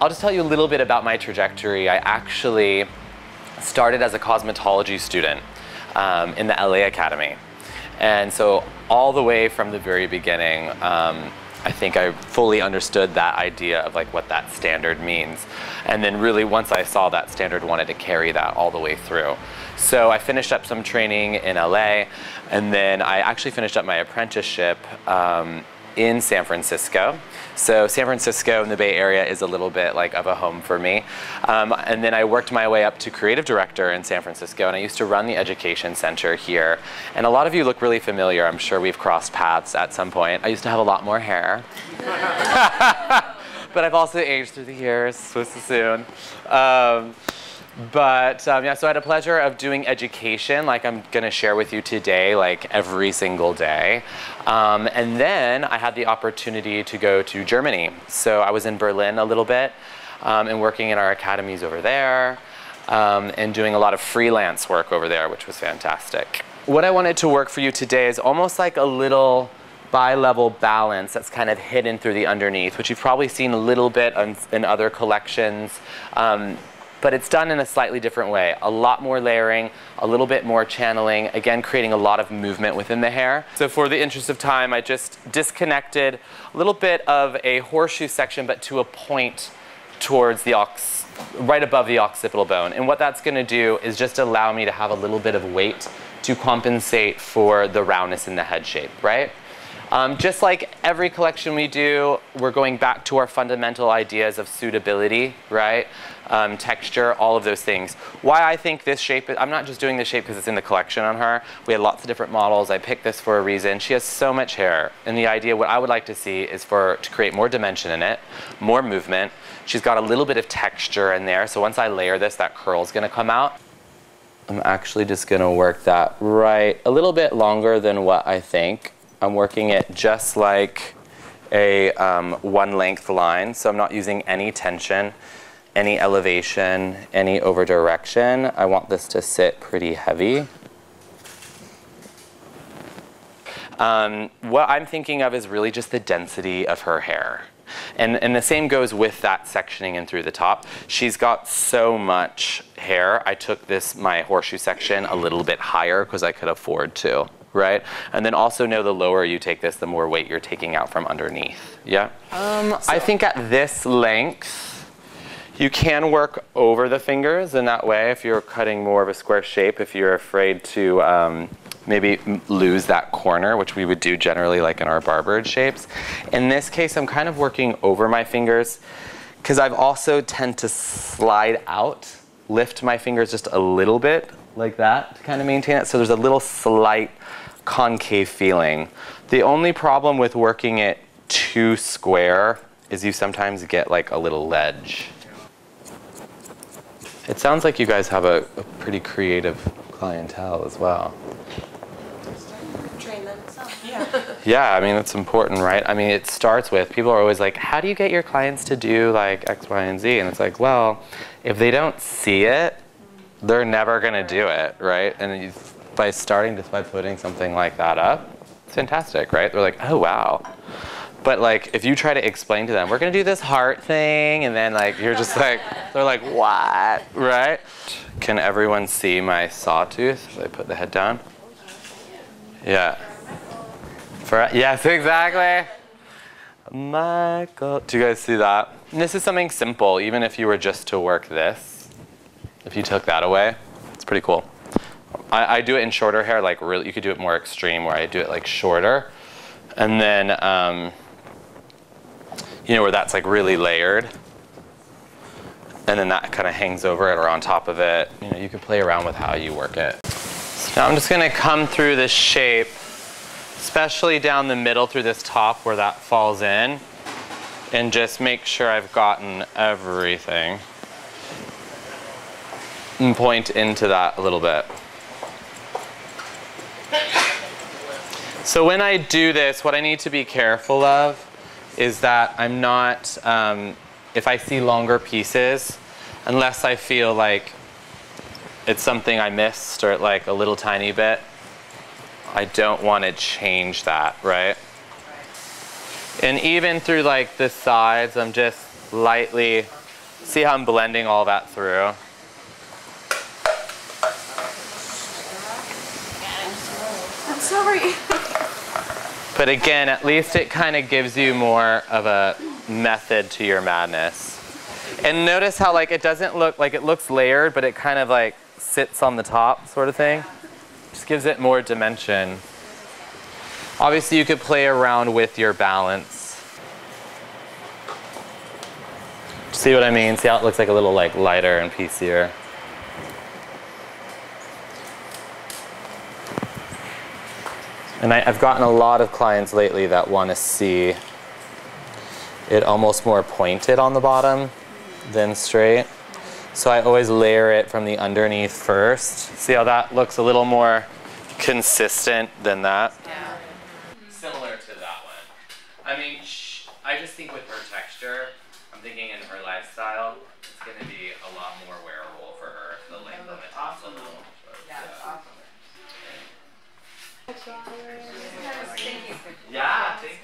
I'll just tell you a little bit about my trajectory. I actually started as a cosmetology student in the LA Academy. And so all the way from the very beginning, I think I fully understood that idea of like what that standard means. And then really once I saw that standard, wanted to carry that all the way through. So I finished up some training in LA, and then I actually finished up my apprenticeship in San Francisco. So San Francisco in the Bay Area is a little bit like of a home for me. And then I worked my way up to creative director in San Francisco, and I used to run the education center here. And a lot of you look really familiar. I'm sure we've crossed paths at some point. I used to have a lot more hair. But I've also aged through the years with Sassoon. Yeah, so I had a pleasure of doing education like I'm gonna share with you today, like every single day. And then I had the opportunity to go to Germany. So I was in Berlin a little bit and working in our academies over there and doing a lot of freelance work over there, which was fantastic. What I wanted to work for you today is almost like a little bi-level balance that's kind of hidden through the underneath, which you've probably seen a little bit in other collections. But it's done in a slightly different way. A lot more layering, a little bit more channeling, again, creating a lot of movement within the hair. So for the interest of time, I just disconnected a little bit of a horseshoe section, but to a point towards the right above the occipital bone. And what that's gonna do is just allow me to have a little bit of weight to compensate for the roundness in the head shape, right? Just like every collection we do, we're going back to our fundamental ideas of suitability, right? Texture, all of those things. Why I think this shape, I'm not just doing this shape because it's in the collection on her. We had lots of different models. I picked this for a reason. She has so much hair. And the idea, what I would like to see is to create more dimension in it, more movement. She's got a little bit of texture in there. So once I layer this, that curl's gonna come out. I'm actually just gonna work that right a little bit longer than what I think. I'm working it just like a one length line, so I'm not using any tension, any elevation, any over direction. I want this to sit pretty heavy. What I'm thinking of is really just the density of her hair. And the same goes with that sectioning in through the top. She's got so much hair. I took my horseshoe section a little bit higher because I could afford to. Right? And then also know the lower you take this, the more weight you're taking out from underneath. Yeah? I think at this length, you can work over the fingers in that way if you're cutting more of a square shape, if you're afraid to maybe lose that corner, which we would do generally like in our barbed shapes. In this case, I'm kind of working over my fingers because I've also tend to slide out, lift my fingers just a little bit like that to kind of maintain it. So there's a little slight concave feeling. The only problem with working it too square is you sometimes get like a little ledge. It sounds like you guys have a pretty creative clientele as well. Train them some. Yeah, I mean, it's important, right? I mean, it starts with, people are always like, how do you get your clients to do like X, Y, and Z? And it's like, well, if they don't see it, they're never gonna do it, right? And by putting something like that up, it's fantastic, right? They're like, oh, wow. But like, if you try to explain to them, we're gonna do this heart thing, and then like, you're just like, they're like, what, right? Can everyone see my sawtooth as I put the head down? Yeah. Yes, exactly. Michael, do you guys see that? And this is something simple, even if you were just to work this. If you took that away, it's pretty cool. I do it in shorter hair, like really, you could do it more extreme where I do it like shorter. And then, you know, where that's like really layered. And then that kind of hangs over it or on top of it. You know, you can play around with how you work it. So now I'm just gonna come through this shape, especially down the middle through this top where that falls in, and just make sure I've gotten everything. And point into that a little bit. So when I do this, what I need to be careful of is that I'm not, if I see longer pieces, unless I feel like it's something I missed or like a little tiny bit, I don't want to change that, right? And even through like the sides, I'm just lightly See how I'm blending all that through? I'm sorry. But again, at least it kind of gives you more of a method to your madness. And notice how like it doesn't look like it looks layered, but it kind of like sits on the top sort of thing. Just gives it more dimension. Obviously you could play around with your balance. See what I mean? See how it looks like a little like lighter and piecier. And I've gotten a lot of clients lately that want to see it almost more pointed on the bottom than straight. So I always layer it from the underneath first. See how that looks a little more consistent than that? Yeah. Similar to that one. I mean, I just think with her texture, I'm thinking in her lifestyle, it's going to be a lot more wearable for her. The length of it. Awesome. Yeah, thank you.